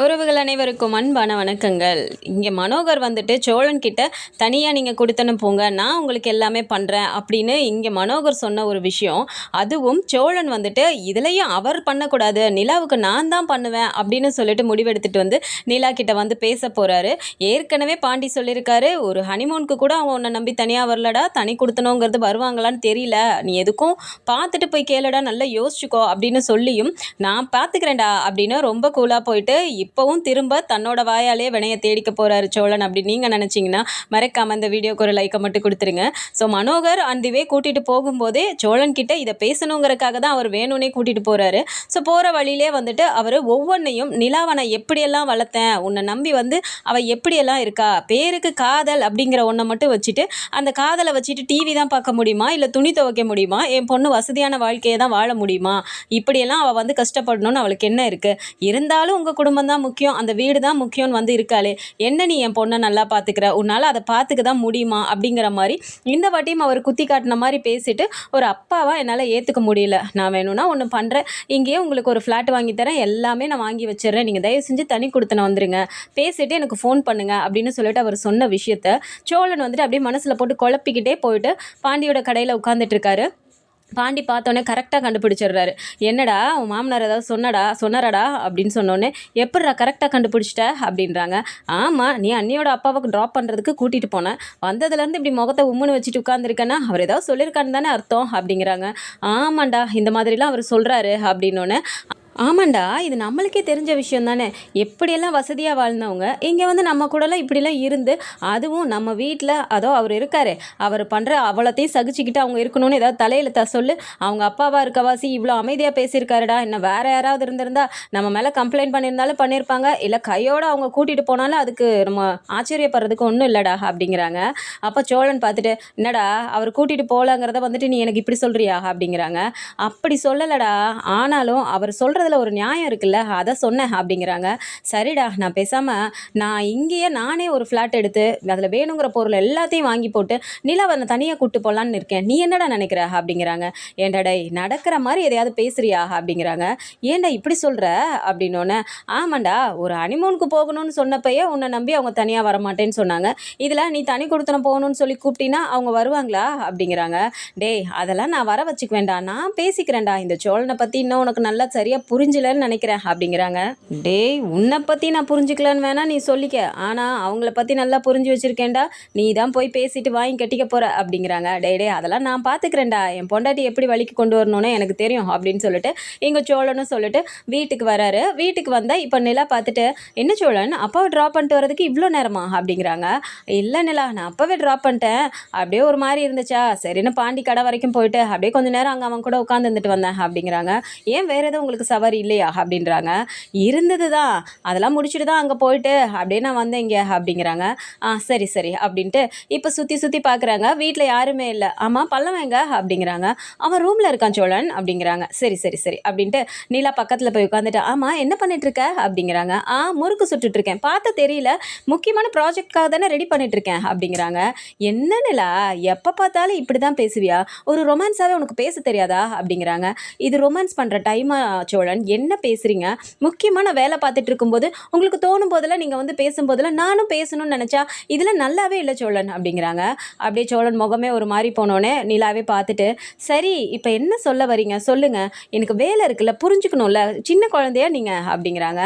உறவுகள் அனைவருக்கும் அன்பான வணக்கங்கள். இங்கே மனோகர் வந்துட்டு சோழன் கிட்ட தனியாக நீங்கள் கொடுத்தனு போங்க, நான் உங்களுக்கு எல்லாமே பண்ணுறேன் அப்படின்னு இங்கே மனோகர் சொன்ன ஒரு விஷயம். அதுவும் சோழன் வந்துட்டு இதுலேயும் அவர் பண்ணக்கூடாது, நிலாவுக்கு நான் தான் பண்ணுவேன் அப்படின்னு சொல்லிட்டு முடிவெடுத்துட்டு வந்து நிலா கிட்ட வந்து பேச போகிறாரு. ஏற்கனவே பாண்டி சொல்லியிருக்காரு, ஒரு ஹனிமூனுக்கு கூட அவன் உன்னை நம்பி தனியாக வரலடா, தனி கொடுத்தனோங்கிறது வருவாங்களான்னு தெரியல, நீ எதுக்கும் பார்த்துட்டு போய் கேளுடா, நல்லா யோசிச்சுக்கோ அப்படின்னு சொல்லியும் நான் பார்த்துக்கிறேன்டா அப்படின்னு ரொம்ப கூலாக போயிட்டு இப்போவும் திரும்ப தன்னோட வாயாலே வினையை தேடிக்க போகிறாரு சோழன் அப்படின்னு நீங்கள் நினச்சிங்கன்னா மறக்காமல் இந்த வீடியோக்கு ஒரு லைக்கை மட்டும் கொடுத்துருங்க. ஸோ மனோகர் அந்த வே கூட்டிகிட்டு போகும்போதே சோழன் கிட்ட இதை பேசணுங்கிறதுக்காக தான் அவர் வேணும்னே கூட்டிகிட்டு போகிறாரு. ஸோ போகிற வழியிலே வந்துட்டு அவர் ஒவ்வொன்றையும் நிலாவனை எப்படியெல்லாம் வளர்த்தேன், உன்னை நம்பி வந்து அவள் எப்படியெல்லாம் இருக்கா, பேருக்கு காதல் அப்படிங்கிற ஒன்றை மட்டும் வச்சுட்டு அந்த காதலை வச்சுட்டு டிவி தான் பார்க்க முடியுமா, இல்லை துணி துவைக்க முடியுமா, என் பொண்ணு வசதியான வாழ்க்கையை தான் வாழ முடியுமா, இப்படியெல்லாம் அவள் வந்து கஷ்டப்படணும்னு அவளுக்கு என்ன இருக்குது, இருந்தாலும் உங்கள் குடும்பம் தான் முக்கியம், அந்த வீடு தான் முக்கியம்னு வந்து இருக்காளே, என்ன நீ என் பொண்ணை நல்லா பார்த்துக்கிற, உன்னால் அதை பார்த்துக்க தான் முடியுமா அப்படிங்கிற மாதிரி இந்த வாட்டியும் அவர் குத்தி காட்டின மாதிரி பேசிட்டு ஒரு அப்பாவா என்னால் ஏற்றுக்க முடியல, நான் வேணும்னா ஒன்று பண்ணுறேன், இங்கேயே உங்களுக்கு ஒரு ஃப்ளாட் வாங்கி தரேன், எல்லாமே நான் வாங்கி வச்சிடறேன், நீங்கள் தயவு செஞ்சு தனி கொடுத்துன வந்துருங்க, பேசிட்டு எனக்கு ஃபோன் பண்ணுங்க அப்படின்னு சொல்லிட்டு அவர் சொன்ன விஷயத்த சோழன் வந்துட்டு அப்படியே மனசில் போட்டு குழப்பிக்கிட்டே போயிட்டு பாண்டியோட கடையில் உட்காந்துட்டு இருக்காரு. பாண்டி பார்த்தோன்னே கரெக்டாக கண்டுபிடிச்சிடுறாரு. என்னடா உன் மாமனார் ஏதாவது சொன்னாரடா அப்படின்னு சொன்னோன்னே, எப்படிடா கரெக்டாக கண்டுபிடிச்சிட்ட அப்படின்றாங்க. ஆமாம், நீ அண்ணியோட அப்பாவுக்கு ட்ராப் பண்ணுறதுக்கு கூட்டிகிட்டு போனேன், வந்ததுலேருந்து இப்படி முகத்தை உம்முன்னு வச்சுட்டு உட்காந்துருக்கேன்னா அவர் ஏதாவது சொல்லியிருக்கான்னு தானே அர்த்தம் அப்படிங்கிறாங்க. ஆமாண்டா, இந்த மாதிரிலாம் அவர் சொல்கிறாரு அப்படின்னோடனே, ஆமாண்டா, இது நம்மளுக்கே தெரிஞ்ச விஷயம் தானே, எப்படியெல்லாம் வசதியாக வாழ்ந்தவங்க இங்கே வந்து நம்ம கூடலாம் இப்படிலாம் இருந்து, அதுவும் நம்ம வீட்டில் அதோ அவர் இருக்காரு, அவர் பண்ணுற அவ்வளோத்தையும் சகிச்சுக்கிட்டு அவங்க இருக்கணும்னு ஏதாவது தலையில் சொல்லு, அவங்க அப்பாவாக இருக்கவாசி இவ்வளோ அமைதியாக பேசியிருக்காருடா, இன்னும் வேறு யாராவது இருந்திருந்தா நம்ம மேலே கம்ப்ளைண்ட் பண்ணியிருந்தாலும் பண்ணியிருப்பாங்க, இல்லை கையோடு அவங்க கூட்டிகிட்டு போனாலும் அதுக்கு நம்ம ஆச்சரியப்படுறதுக்கு ஒன்றும் இல்லைடா அப்படிங்கிறாங்க. அப்போ சோழன் பார்த்துட்டு, என்னடா அவர் கூட்டிகிட்டு போகலாங்கிறத வந்துட்டு நீ எனக்கு இப்படி சொல்கிறியா அப்படிங்கிறாங்க. அப்படி சொல்லலடா, ஆனாலும் அவர் சொல்கிறது ஒரு நியாயம் இருக்குல்ல, அதை சொன்னேன் அப்படிங்கிறாங்க. சரிடா, நான் பேசாமல் நான் இங்கேயே நானே ஒரு ஃப்ளாட் எடுத்து அதில் வேணுங்கிற பொருள் எல்லாத்தையும் வாங்கி போட்டு நிலாவை தனியாக கூப்பிட்டு போகலான்னு இருக்கேன், நீ என்னடா நினைக்கிற அப்படிங்கிறாங்க. ஏண்டடை நடக்கிற மாதிரி எதையாவது பேசுறியா அப்படிங்கிறாங்க. ஏண்டா இப்படி சொல்கிற அப்படின்னோடனே, ஆமாண்டா, ஒரு ஹனிமூனுக்கு போகணும்னு சொன்னப்பயே உன்னை நம்பி அவங்க தனியாக வரமாட்டேன்னு சொன்னாங்க, இதில் நீ தனி கொடுத்தன போகணும்னு சொல்லி கூப்பிட்டீங்கன்னா அவங்க வருவாங்களா அப்படிங்கிறாங்க. டேய், அதெல்லாம் நான் வர வச்சுக்குவேண்டா, நான் பேசிக்கிறேன்டா, இந்த சோழனை பற்றி இன்னும் உனக்கு நல்லா சரியாக புரிஞ்சலன்னு நினைக்கிறேன் அப்படிங்கிறாங்க. டேய், உன்னை பற்றி நான் புரிஞ்சுக்கலன்னு வேணா நீ சொல்லிக்க, ஆனால் அவங்கள பற்றி நல்லா புரிஞ்சு வச்சுருக்கேன்டா, நீ தான் போய் பேசிட்டு வாங்கி கட்டிக்க போகிற அப்படிங்கிறாங்க. டே அதெல்லாம் நான் பார்த்துக்கிறேன்டா, என் பொண்டாட்டி எப்படி வழிக்கு கொண்டு வரணும்னு எனக்கு தெரியும் அப்படின்னு சொல்லிட்டு இங்கே சோழனும் சொல்லிட்டு வீட்டுக்கு வராரு. வீட்டுக்கு வந்தால் இப்போ நிலா பார்த்துட்டு, என்ன சோழன் அப்பாவை ட்ராப் பண்ணிட்டு வரதுக்கு இவ்வளோ நேரமா அப்படிங்கிறாங்க. இல்லை நிலா, நான் அப்போவே ட்ராப் பண்ணிட்டேன், அப்படியே ஒரு மாதிரி இருந்துச்சா, சரின்னு பாண்டி கடை வரைக்கும் போயிட்டு அப்படியே கொஞ்சம் நேரம் அங்கே அவன் கூட உட்காந்துருந்துட்டு வந்தேன் அப்படிங்கிறாங்க. ஏன் வேறு எதுவும் உங்களுக்கு சவாரி இல்லையா அப்படின்றாங்க. இருந்தது தான், அதெல்லாம் முடிச்சுட்டு தான் அங்கே போயிட்டு அப்படியே நான் வந்தேன் இங்கே அப்படிங்கிறாங்க. சரி சரி அப்படின்ட்டு இப்போ சுற்றி பார்க்குறாங்க, வீட்டில் யாருமே இல்லை. ஆமாம், பல்லவங்க அப்படிங்கிறாங்க. அவன் ரூமில் இருக்கான் சோழன் அப்படிங்கிறாங்க. சரி சரி சரி அப்படின்ட்டு நீலா பக்கத்தில் போய் உட்காந்துட்டு, ஆமாம் என்ன பண்ணிட்டுருக்க அப்படிங்கிறாங்க. முறுக்கு சுட்டுட்ருக்கேன், பார்த்து தெரியல, முக்கியமான ப்ராஜெக்ட்காக தானே ரெடி பண்ணிட்டுருக்கேன் அப்படிங்கிறாங்க. என்ன நிலா, எப்போ பார்த்தாலும் இப்படி தான் பேசுவியா, ஒரு ரொமான்ஸாகவே உனக்கு பேச தெரியாதா அப்படிங்கிறாங்க. இது ரொமான்ஸ் பண்ணுற டைமா சோழன், என்ன பேசுகிறீங்க, முக்கியமான வேலை பார்த்துட்டு இருக்கும்போது உங்களுக்கு தோணும் போதெல்லாம் நீங்கள் வந்து பேசும்போதெல்லாம் நானும் பேசணும்னு நினச்சா இதில் நல்லாவே இல்லை சோழன் அப்படிங்கிறாங்க. அப்படியே சோழன் முகமே ஒரு மாதிரி போனோடனே நிலாவே பார்த்துட்டு, சரி இப்போ என்ன சொல்ல வரீங்க சொல்லுங்கள், எனக்கு வேலை இருக்குல்ல, புரிஞ்சுக்கணும்ல, சின்ன குழந்தையா நீங்கள் அப்படிங்கிறாங்க.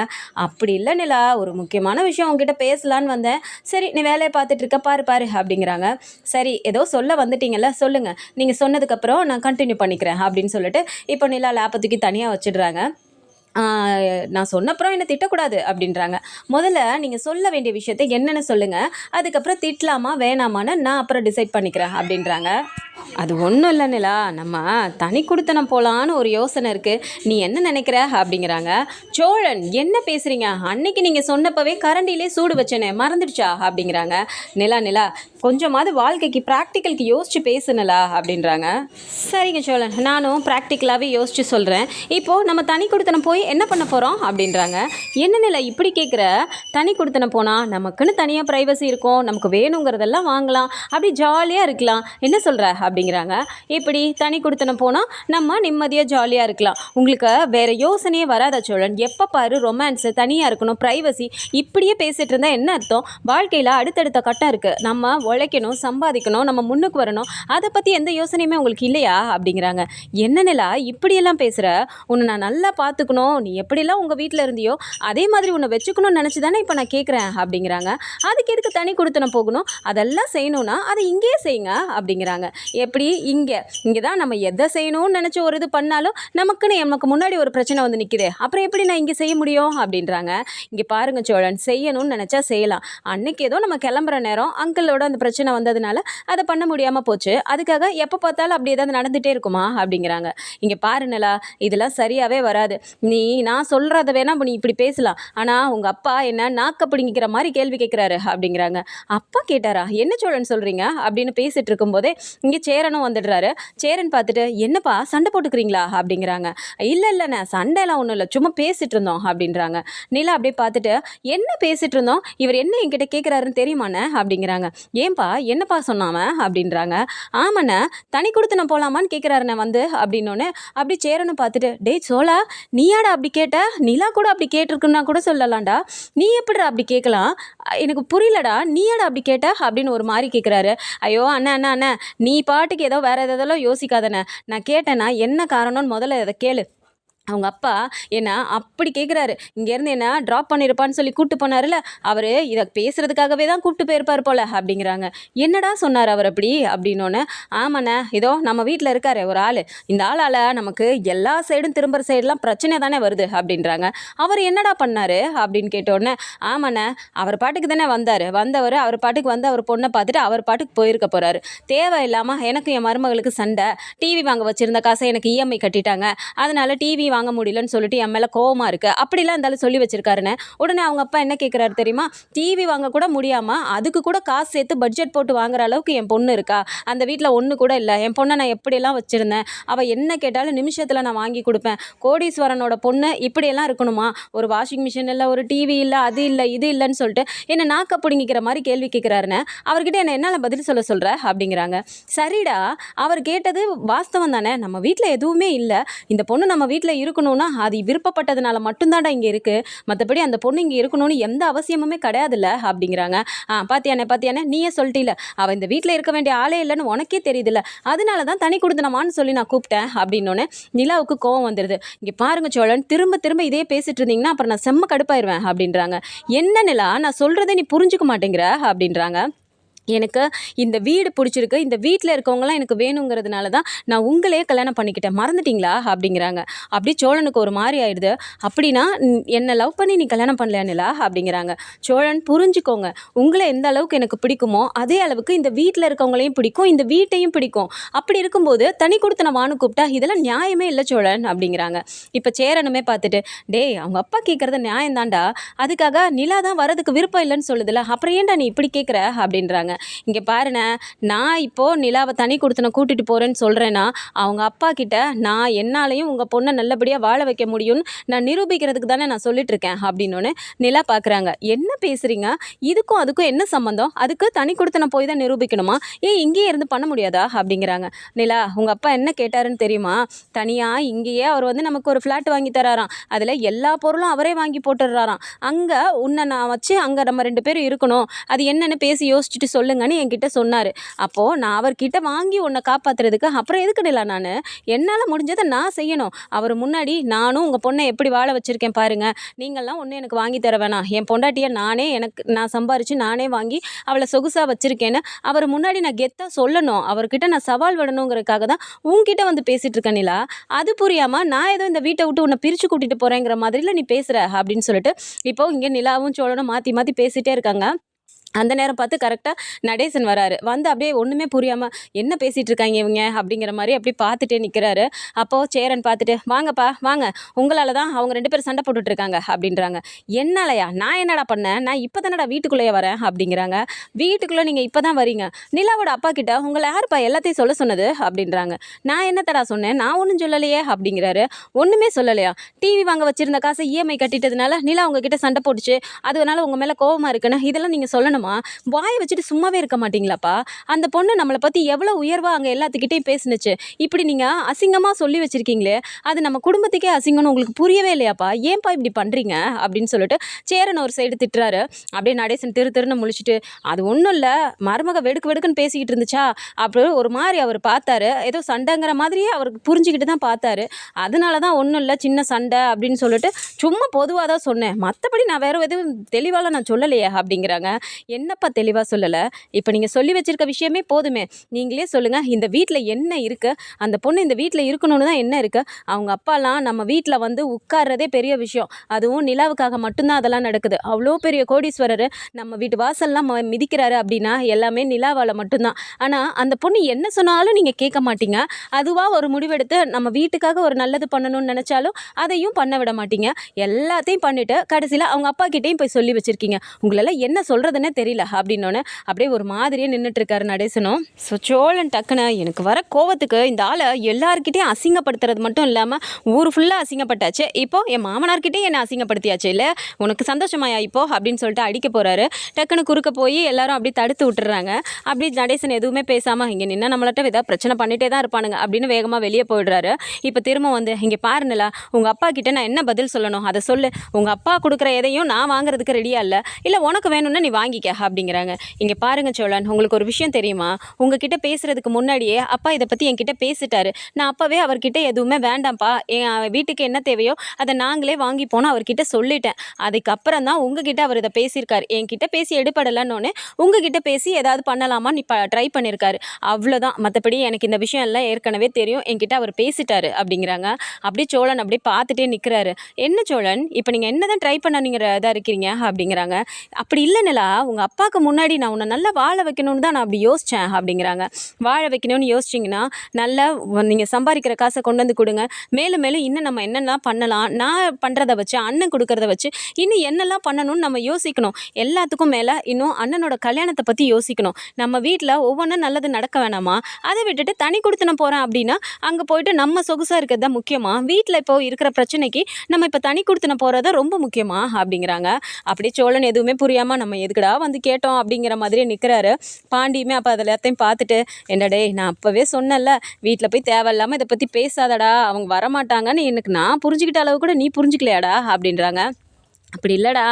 அப்படி இல்லை நிலா, ஒரு முக்கியமான விஷயம் உங்ககிட்ட பேசலான்னு வந்தேன், சரி நீ வேலையை பார்த்துட்டு இருக்க, பாரு அப்படிங்கிறாங்க. சரி ஏதோ சொல்ல வந்துட்டீங்கல்ல, சொல்லுங்கள், நீங்கள் சொன்னதுக்கப்புறம் நான் கண்டினியூ பண்ணிக்கிறேன் அப்படின்னு சொல்லிட்டு இப்போ நிலா லேப்பை தூக்கி தனியாக வச்சிடுறாங்க. நான் சொன்னப்புறம் என்னை திட்டக்கூடாது அப்படின்றாங்க. முதல்ல நீங்கள் சொல்ல வேண்டிய விஷயத்தை என்னென்னு சொல்லுங்கள், அதுக்கப்புறம் திட்டலாமா வேணாமான்னு நான் அப்புறம் டிசைட் பண்ணிக்கிறேன் அப்படின்றாங்க. அது ஒன்றும் இல்லை நிலா, நம்ம தனி கொடுத்தனம் போகலான்னு ஒரு யோசனை இருக்குது, நீ என்ன நினைக்கிற அப்படிங்கிறாங்க. சோழன், என்ன பேசுகிறீங்க, அன்னைக்கு நீங்கள் சொன்னப்பவே கரண்டிலே சூடு வச்சேனே மறந்துடுச்சா அப்படிங்கிறாங்க. நிலா கொஞ்சமாவது வாழ்க்கைக்கு ப்ராக்டிக்கலுக்கு யோசிச்சு பேசுனலா அப்படின்றாங்க. சரிங்க சோழன், நானும் ப்ராக்டிக்கலாகவே யோசிச்சு சொல்கிறேன். இப்போது நம்ம தனி கொடுத்தனம் போய் என்ன பண்ண போகிறோம் அப்படின்றாங்க. என்ன நிலை இப்படி கேட்குற? தனி குடித்தனம் போனால் நமக்குன்னு தனியாக ப்ரைவசி இருக்கும், நமக்கு வேணுங்கிறதெல்லாம் வாங்கலாம், அப்படி ஜாலியாக இருக்கலாம், என்ன சொல்கிற அப்படிங்கிறாங்க. இப்படி தனி குடித்தனம் போனால் நம்ம நிம்மதியாக ஜாலியாக இருக்கலாம், உங்களுக்கு வேறு யோசனையே வராத சோழன்? எப்போ பாரு ரொமான்ஸு, தனியாக இருக்கணும், ப்ரைவசி, இப்படியே பேசிகிட்டு இருந்தால் என்ன அர்த்தம்? வாழ்க்கையில் அடுத்தடுத்த கட்டம் இருக்குது, நம்ம உழைக்கணும், சம்பாதிக்கணும், நம்ம முன்னுக்கு வரணும், அதை பற்றி எந்த யோசனையுமே உங்களுக்கு இல்லையா அப்படிங்கிறாங்க. என்ன நிலா இப்படியெல்லாம் பேசுகிற? உன்னை நான் நல்லா பார்த்துக்கணும், நீ எப்படிலாம் உங்கள் வீட்டில் இருந்தியோ அதே மாதிரி உன்னை வச்சுக்கணும்னு நினச்சி தானே இப்போ நான் கேட்குறேன் அப்படிங்கிறாங்க. அதுக்கு எதுக்கு தனி கொடுத்தனம் போகணும்? அதெல்லாம் செய்யணும்னா அதை இங்கேயே செய்யுங்க அப்படிங்கிறாங்க. எப்படி? இங்கே தான் நம்ம எதை செய்யணும்னு நினச்சி ஒரு இது பண்ணாலும் நமக்கு முன்னாடி ஒரு பிரச்சனை வந்து நிற்குதே, அப்புறம் எப்படி நான் இங்கே செய்ய முடியும் அப்படின்றாங்க. இங்கே பாருங்க சோழன், செய்யணும்னு நினச்சா செய்யலாம். அன்னைக்கு ஏதோ நம்ம கிளம்புற நேரம் அங்கிளோட அந்த பிரச்சனை வந்ததுனால அதை பண்ண முடியாமல் போச்சு, அதுக்காக எப்போ பார்த்தாலும் அப்படி ஏதாவது நடந்துகிட்டே இருக்குமா அப்படிங்கிறாங்க. இங்கே பாருங்களா, இதெல்லாம் சரியாகவே வராது. நான் சொல்கிறத வேணா நீ இப்படி பேசலாம், ஆனால் உங்கள் அப்பா என்ன நாக்க பிடிங்கிக்கிற மாதிரி கேள்வி கேட்குறாரு அப்படிங்கிறாங்க. அப்பா கேட்டாரா? என்ன சோழன் சொல்கிறீங்க அப்படின்னு பேசிகிட்டு இருக்கும்போதே இங்கே சேரனும் வந்துடுறாரு. சேரன் பார்த்துட்டு, என்னப்பா சண்டை போட்டுக்கிறீங்களா அப்படிங்கிறாங்க. இல்லைண்ணே, சண்டைலாம் ஒன்றும் இல்லை, சும்மா பேசிகிட்டு இருந்தோம் அப்படின்றாங்க. நிலா அப்படியே பார்த்துட்டு, என்ன பேசிகிட்டு இருந்தோம், இவர் என்ன என்கிட்ட கேட்குறாருன்னு தெரியுமாண்ணே அப்படிங்கிறாங்க. ஏன்பா, என்னப்பா சொன்னாம அப்படின்றாங்க. ஆமாண்ணே, தனி கொடுத்து நான் போகலாமான்னு கேட்குறாருண்ணே வந்து அப்படின்னோடனே அப்படி சேரனும் பார்த்துட்டு, டேய் சோழா, நீயாடா அப்படி கேட்ட? நிலா கூட அப்படி கேட்டிருக்குன்னா கூட சொல்லலாம்டா, நீ எப்படிடா அப்படி கேட்கலாம்? எனக்கு புரியலடா, நீயாடா அப்படி கேட்ட அப்படின்னு ஒரு மாதிரி கேட்குறாரு. ஐயோ அண்ணா அண்ணா அண்ணா, நீ பாட்டுக்கு ஏதோ வேறு எதெல்லாம் யோசிக்காதண்ணே, நான் கேட்டேன்னா என்ன காரணம்னு முதல்ல அதை கேளு. அவங்க அப்பா என்ன அப்படி கேட்குறாரு, இங்கேருந்து என்ன ட்ராப் பண்ணியிருப்பான்னு சொல்லி கூப்பிட்டு போனார்ல, அவர் இதை பேசுகிறதுக்காகவே தான் கூப்பிட்டு போயிருப்பார் போல் அப்படிங்கிறாங்க. என்னடா சொன்னார் அவர் அப்படி அப்படின்னோன்னு, ஆமாண்ணே, இதோ நம்ம வீட்டில் இருக்கார் ஒரு ஆள், இந்த ஆளால் நமக்கு எல்லா சைடும் திரும்புகிற சைடெலாம் பிரச்சனை தானே வருது அப்படின்றாங்க. அவர் என்னடா பண்ணார் அப்படின்னு கேட்டோடனே, ஆமாண்ணே, அவர் பாட்டுக்கு தானே வந்தவர் அவர் பாட்டுக்கு வந்து அவர் பொண்ணை பார்த்துட்டு அவர் பாட்டுக்கு போயிருக்க போகிறாரு, தேவையில்லாமல் எனக்கு என் மருமகளுக்கு சண்டை, டிவி வாங்க வச்சுருந்த காசை எனக்கு இஎம்ஐ கட்டிட்டாங்க, அதனால் டிவி வாங்க முடியலன்னு சொல்லிட்டு என் மேலே கோவமாக இருக்குது அப்படிலாம் இருந்தாலும் சொல்லி வச்சிருக்காருன்னு. உடனே அவங்க அப்பா என்ன கேட்குறாரு தெரியுமா? டிவி வாங்க கூட முடியாமல் அதுக்கு கூட காசு சேர்த்து பட்ஜெட் போட்டு வாங்குற அளவுக்கு என் பொண்ணு இருக்கா? அந்த வீட்டில் ஒன்று கூட இல்லை, என் பொண்ணை நான் எப்படியெல்லாம் வச்சுருந்தேன், அவள் என்ன கேட்டாலும் நிமிஷத்தில் நான் வாங்கி கொடுப்பேன், கோடீஸ்வரனோட பொண்ணு இப்படியெல்லாம் இருக்கணுமா? ஒரு வாஷிங் மிஷின் இல்லை, ஒரு டிவி இல்லை, அது இல்லை இது இல்லைன்னு சொல்லிட்டு என்னை நாக்க பிடுங்கிக்கிற மாதிரி கேள்வி கேட்குறாருன்னு. அவர்கிட்ட என்ன என்னால் பதில் சொல்ல அப்படிங்கிறாங்க. சரிடா, அவர் கேட்டது வாஸ்தவம் தானே, நம்ம வீட்டில் எதுவுமே இல்லை, இந்த பொண்ணு நம்ம வீட்டில் இருக்கணும்னா அது விருப்பப்பட்டதுனால மட்டும்தான்டா இங்கே இருக்குது, மற்றபடி அந்த பொண்ணு இங்கே இருக்கணும்னு எந்த அவசியமுமே கிடையாதுல்ல அப்படிங்கிறாங்க. பாத்தியானே நீயே சொல்லிட்டீல, அவள் இந்த வீட்டில் இருக்க வேண்டிய ஆளே இல்லைன்னு உனக்கே தெரியுதுல்ல, அதனால தான் தனி கொடுத்தனமான்னு சொல்லி நான் கூப்பிட்டேன் அப்படின்னோடனே நிலாவுக்கு கோவம் வந்துடுது. இங்கே பாருங்க சோழன், திரும்ப திரும்ப இதே பேசிட்டு இருந்தீங்கன்னா அப்புறம் நான் செம்ம கடுப்பாயிருவேன் அப்படின்றாங்க. என்ன நிலா, நான் சொல்கிறத நீ புரிஞ்சுக்க மாட்டேங்கிற அப்படின்றாங்க. எனக்கு இந்த வீடு பிடிச்சிருக்கு, இந்த வீட்டில் இருக்கவங்களாம் எனக்கு வேணுங்கிறதுனால தான் நான் உங்களையே கல்யாணம் பண்ணிக்கிட்டேன், மறந்துட்டிங்களா அப்படிங்கிறாங்க. அப்படி சோழனுக்கு ஒரு மாதிரி ஆயிடுது. அப்படின்னா என்னை லவ் பண்ணி நீ கல்யாணம் பண்ணலையா அப்படிங்கிறாங்க. சோழன், புரிஞ்சுக்கோங்க, உங்களை எந்த அளவுக்கு எனக்கு பிடிக்குமோ அதே அளவுக்கு இந்த வீட்டில் இருக்கவங்களையும் பிடிக்கும், இந்த வீட்டையும் பிடிக்கும், அப்படி இருக்கும்போது தனி கொடுத்தன வான்னு கூப்பிட்டா இதெல்லாம் நியாயமே இல்லை சோழன் அப்படிங்கிறாங்க. இப்போ சேரனுமே பார்த்துட்டு, டேய் அவங்க அப்பா கேட்குறது நியாயம்தான்டா, அதுக்காக நிலா தான் வரதுக்கு விருப்பம் இல்லைன்னு சொல்லுதில்ல, அப்புறம் ஏன்டா நீ இப்படி கேட்குற அப்படின்றாங்க. இங்கே பாருண்ணே, நான் இப்போது நிலாவை தனி கொடுத்து நான் கூட்டிகிட்டு போகிறேன்னு சொல்கிறேன்னா அவங்க அப்பா கிட்ட நான் என்னாலையும் உங்கள் பொண்ணை நல்லபடியாக வாழ வைக்க முடியும்னு நான் நிரூபிக்கிறதுக்கு தானே நான் சொல்லிட்டு இருக்கேன் அப்படின்னோன்னு நிலா பார்க்குறாங்க. என்ன பேசுகிறீங்க, இதுக்கும் அதுக்கும் என்ன சம்மந்தம், அதுக்கு தனி கொடுத்து நான் போய் தான் நிரூபிக்கணுமா, ஏன் இங்கேயே இருந்து பண்ண முடியாதா அப்படிங்கிறாங்க. நிலா, உங்கள் அப்பா என்ன கேட்டாருன்னு தெரியுமா? தனியாக இங்கேயே அவர் வந்து நமக்கு ஒரு ஃப்ளாட் வாங்கி தராராம், அதில் எல்லா பொருளும் அவரே வாங்கி போட்டுடுறாராம், அங்கே உன்னை நான் வச்சு அங்கே நம்ம 2 பேரும் இருக்கணும், அது என்னென்னு பேசி யோசிச்சுட்டு சொல்லுங்கன்னு என்கிட்ட சொன்னார். அப்போது நான் அவர்கிட்ட வாங்கி உன்னை காப்பாற்றுறதுக்கு அப்புறம் எதுக்கு நிலா, நான் என்னால் முடிஞ்சதை நான் செய்யணும், அவர் முன்னாடி நானும் உங்கள் பொண்ணை எப்படி வாழ வச்சுருக்கேன் பாருங்கள், நீங்கள்லாம் ஒன்று எனக்கு வாங்கி தர வேணாம், என் பொண்டாட்டியை நான் சம்பாரித்து நானே வாங்கி அவளை சொகுசாக வச்சுருக்கேன்னு அவர் முன்னாடி நான் கெத்தாக சொல்லணும், அவர்கிட்ட நான் சவால் விடணுங்கிறதுக்காக தான் உங்ககிட்ட வந்து பேசிகிட்டு இருக்கேன் நிலா, அது புரியாமல் நான் ஏதோ இந்த வீட்டை விட்டு உன்னை பிரித்து கூட்டிகிட்டு போகிறேங்கிற மாதிரில நீ பேசுகிற அப்படின்னு சொல்லிட்டு இப்போ இங்கே நிலாவும் சோழனும் மாற்றி மாற்றி பேசிகிட்டே இருக்காங்க. அந்த நேரம் பார்த்து கரெக்டாக நடேசன் வராரு. வந்து அப்படியே ஒண்ணுமே புரியாம, "என்ன பேசிட்டு இருக்காய்ங்க இவங்க?" அப்படிங்கிற மாரி அப்படியே பார்த்துட்டே நிக்கிறாரு. அப்போ சேரன் பார்த்துட்டு, "வாங்கப்பா, வாங்க. உங்களால தான் அவங்க 2 பேரும் சண்டை போட்டுட்டு இருக்காங்க" அப்படின்றாங்க. "என்னாலயா? நான் என்னடா பண்ணேன்? நான் இப்ப தானடா வீட்டுக்குள்ளேயே வரேன்" அப்படிங்கிறாங்க. "வீட்டுக்குள்ள நீங்க இப்ப தான் வரீங்க. நிலாவோட அப்பா கிட்ட உங்கள யாருப்பா எல்லாத்தையும் சொல்ல சொன்னது?" அப்படின்றாங்க. "நான் என்னத்தடா சொன்னேன்? நான் ஒண்ணும் சொல்லலையே" அப்படிங்கிறாரு. "ஒண்ணுமே சொல்லலையா? டிவி வாங்க வச்சிருந்த காச இஎம்ஐ கட்டிட்டதுனால நிலா உங்ககிட்ட சண்டை போட்டுச்சு. அதனால உங்க மேல கோவமா இருக்குன்னு இதெல்லாம் நீங்க சொல்லணுமா? வாய வச்சுட்டு சும்மாவே இருக்க மாட்டீங்களாப்பா? அந்த பொண்ணு நம்மள பத்தி எவ்வளோ உயர்வா அங்க எல்லாத்துக்கிட்டயும் பேசுனுச்சு. இப்படி நீங்க அசிங்கமா சொல்லி வச்சிருக்கீங்களே, அது நம்ம குடும்பத்துக்கே அசிங்கம்னு உங்களுக்கு புரியவே இல்லையாப்பா? ஏன்பா இப்படி பண்றீங்க?" அப்படின்னு சொல்லிட்டு சேரன் ஒரு சைடு திட்டுறாரு. அப்படியே நடேசன் திரு திருன்னு முழிச்சுட்டு, "அது ஒண்ணும் இல்ல. மருமக வெடுக்கு வெடுக்குன்னு பேசிக்கிட்டு இருந்துச்சா, அப்புறம் ஒரு மாரி அவர் பார்த்தாரு. ஏதோ சண்டைங்கிற மாதிரியே அவருக்கு புரிஞ்சுக்கிட்டு தான் பார்த்தாரு. அதனால தான் ஒண்ணும் இல்ல, சின்ன சண்டை அப்படின்னு சொல்லிட்டு சும்மா பொதுவா தான் சொன்னேன். மத்தபடி நான் வேற எதுவும் தெளிவாலாம் நான் சொல்லலையே" அப்படிங்கிறாங்க. "என்னப்பா தெளிவா சொல்லல? இப்ப நீங்க சொல்லி வச்சிருக்க விஷயமே போதுமே. நீங்களே சொல்லுங்க. இந்த வீட்ல என்ன இருக்கு? அந்த பொண்ணு இந்த வீட்ல இருக்கணும்னு தான் என்ன இருக்கு? அவங்க அப்பாலாம் நம்ம வீட்ல வந்து உட்கார்றதே பெரிய விஷயம். அதுவும் நிலாவுக்காக மட்டும் தான் அதெல்லாம் நடக்குது. அவ்ளோ பெரிய கோடீஸ்வரரு நம்ம வீட்டு வாசல்லாம் மிதிக்கிறாரு அப்படின்னா எல்லாமே நிலாவால மட்டும் தான். ஆனா அந்த பொண்ணு என்ன சொன்னாலும் நீங்க கேட்க மாட்டீங்க. அதுவா ஒரு முடிவெடுத்து நம்ம வீட்டுக்காக ஒரு நல்லது பண்ணணும்னு நெனச்சாலும் அதையும் பண்ண விட மாட்டீங்க. எல்லாத்தையும் பண்ணிட்டு கடைசியில அவங்க அப்பா கிட்டயும் போய் சொல்லி வச்சிருக்கீங்க. உங்களால என்ன சொல்றதுன்னே தெரியல" அப்படின்னோனே அப்படியே ஒரு மாதிரியே நின்னுட்டு இருக்காரு நடேசனும். ஸோ சோழன் டக்குன்னு, "எனக்கு வர கோவத்துக்கு இந்த ஆளை எல்லார்கிட்டயும் அசிங்கப்படுத்துறது மட்டும் இல்லாம ஊர் ஃபுல்லா அசிங்கப்பட்டாச்சு. இப்போ என் மாமனார்கிட்டயும் என்ன அசிங்கப்படுத்தியாச்சு இல்ல? உனக்கு சந்தோஷமாயா இப்போ?" அப்படின்னு சொல்லிட்டு அடிக்க போறாரு. டக்குன்னு குறுக்க போய் எல்லாரும் அப்படியே தடுத்து விட்டுறாங்க. அப்படியே நடேசன் எதுவுமே பேசாம, "இங்க நின்னா நம்மள்ட்ட ஏதாவது பிரச்சனை பண்ணிட்டே தான் இருப்பானுங்க" அப்படின்னு வேகமா வெளியே போயிடுறாரு. இப்போ திரும்ப வந்து, "இங்க பாரு நிலா, உங்க அப்பா கிட்ட நான் என்ன பதில் சொல்லணும்? அதை சொல்லு. உங்க அப்பா கொடுக்குற எதையும் நான் வாங்குறதுக்கு ரெடியா இல்ல உனக்கு வேணும்னா நீ வாங்கிக்க" அப்படிங்கிறாங்க. "இங்க பாருங்க சோழன், உங்களுக்கு ஒரு விஷயம் தெரியுமா? உங்ககிட்ட பேசுறதுக்கு முன்னாடியே அப்பா இதை பத்தி என்கிட்ட பேசிட்டாரு. நான் அப்பவே அவர்கிட்ட எதுவுமே வேண்டாம்ப்பா, என் வீட்டுக்கு என்ன தேவையோ அதை நாங்களே வாங்கிப்போன்னு அவர்கிட்ட சொல்லிட்டேன். அதுக்கப்புறம் தான் உங்ககிட்ட அவர் இதை பேசியிருக்காரு. என்கிட்ட பேசி எடுபடலைன்னொன்னே உங்ககிட்ட பேசி ஏதாவது பண்ணலாமான்னு ட்ரை பண்ணியிருக்காரு. அவ்வளோதான். மற்றபடி எனக்கு இந்த விஷயம் எல்லாம் ஏற்கனவே தெரியும். என்கிட்ட அவர் பேசிட்டாரு" அப்படிங்கிறாங்க. அப்படியே சோழன் அப்படியே பார்த்துட்டே நிற்கிறாரு. "என்ன சோழன், இப்போ நீங்கள் என்னதான் ட்ரை பண்ண நீங்கள் இதாக இருக்கிறீங்க?" அப்படிங்கிறாங்க. "அப்படி இல்லை நிலா, உங்கள் அப்பாவுக்கு முன்னாடி நான் உன்னை நல்லா வாழ வைக்கணும்னு தான் நான் அப்படி யோசித்தேன்" அப்படிங்கிறாங்க. "வாழ வைக்கணும்னு யோசிச்சிங்கன்னா நல்லா நீங்கள் சம்பாதிக்கிற காசை கொண்டு வந்து கொடுங்க. மேலும் மேலும் இன்னும் நம்ம என்னெல்லாம் பண்ணலாம், நான் பண்ணுறத வச்சு அண்ணன் கொடுக்கறத வச்சு இன்னும் என்னெல்லாம் பண்ணணும்னு நம்ம யோசிக்கணும். எல்லாத்துக்கும் மேலே இன்னும் அண்ணனோட கல்யாணத்தை பற்றி யோசிக்கணும். நம்ம வீட்டில் ஒவ்வொன்றும் நல்லது நடக்க வேணாமா? அதை விட்டுட்டு தனி கொடுத்தன போகிறேன் அப்படின்னா அங்கே போயிட்டு நம்ம சொகுசாக இருக்கிறது தான் முக்கியமா? வீட்டில் இப்போ இருக்கிற பிரச்சனைக்கு நம்ம இப்போ தனி கொடுத்தன போகிறது ரொம்ப முக்கியமா?" அப்படிங்கிறாங்க. அப்படியே சோழன் எதுவுமே புரியாமல், "நம்ம எதுக்குடா வந்து கேட்டோம்" அப்படிங்கிற மாதிரி நிற்கிறாரு. பாண்டியுமே அப்போ அது எல்லாத்தையும் பார்த்துட்டு, "என்ன டேய், நான் அப்போவே சொன்னேன்ல, வீட்டில் போய் தேவையில்லாமல் இதை பற்றி பேசாதடா, அவங்க வரமாட்டாங்கன்னு எனக்கு நான் புரிஞ்சுக்கிட்ட அளவு கூட நீ புரிஞ்சுக்கலையாடா" அப்படின்றாங்க. "அப்படி இல்லைடா,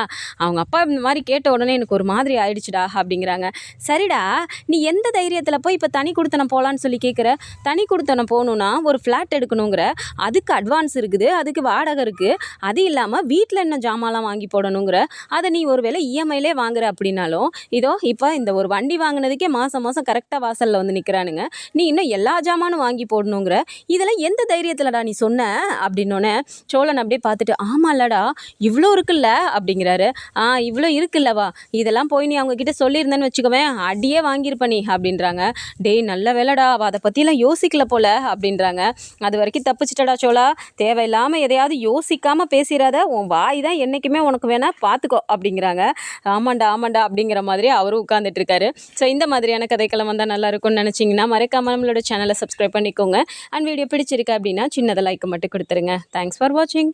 அவங்க அப்பா இந்த மாதிரி கேட்ட உடனே எனக்கு ஒரு மாதிரி ஆயிடுச்சுடா" அப்படிங்கிறாங்க. "சரிடா, நீ எந்த தைரியத்தில் போய் இப்போ தனி குடித்தனம் போகலான்னு சொல்லி கேட்குற? தனி குடித்தனம் போகணுன்னா ஒரு ஃப்ளாட் எடுக்கணுங்கிற, அதுக்கு அட்வான்ஸ் இருக்குது, அதுக்கு வாடகை இருக்குது, அது இல்லாமல் வீட்டில் என்ன ஜாமான்லாம் வாங்கி போடணுங்கிற, அதை நீ ஒரு வேளை இஎம்ஐலே வாங்குற அப்படின்னாலும், இதோ இப்போ இந்த ஒரு வண்டி வாங்கினதுக்கே மாதம் மாதம் கரெக்டாக வாசலில் வந்து நிற்கிறானுங்க. நீ இன்னும் எல்லா ஜாமானும் வாங்கி போடணுங்கிற, இதெல்லாம் எந்த தைரியத்தில்டா நீ சொன்ன?" அப்படின்னோடனே சோழன் அப்படியே பார்த்துட்டு, "ஆமால்லடா, இவ்வளோ இருக்குல்ல" அப்படிங்கிறாரு. இவ்வளோ இருக்குல்லவா, இதெல்லாம் போய் நீ அவங்க கிட்ட சொல்லியிருந்தேன்னு வச்சுக்கோவேன், அடியே வாங்கியிருப்ப நீ" அப்படின்றாங்க. "டேய் நல்ல வேலைடா, அவள் அதை பற்றிலாம் யோசிக்கல போல" அப்படின்றாங்க. "அது வரைக்கும் தப்பிச்சிட்டடா சோழா, தேவையில்லாமல் எதையாவது யோசிக்காமல் பேசிடாத, உன் வாய் தான் என்றைக்குமே உனக்கு வேணா பார்த்துக்கோ" அப்படிங்கிறாங்க. "ஆமாண்டா ஆமாண்டா" அப்படிங்கிற மாதிரி அவரும் உட்காந்துட்டு இருக்காரு. ஸோ இந்த மாதிரியான கதைக்களம் வந்தால் நல்லா இருக்கும்னு நினச்சிங்கன்னா மறக்காம நம்மளோட சேனலை சப்ஸ்கிரைப் பண்ணிக்கோங்க. அண்ட் வீடியோ பிடிச்சிருக்கு அப்படின்னா சின்னதாக லைக் மட்டும் கொடுத்துருங்க. தேங்க்ஸ் ஃபார் வாட்சிங்.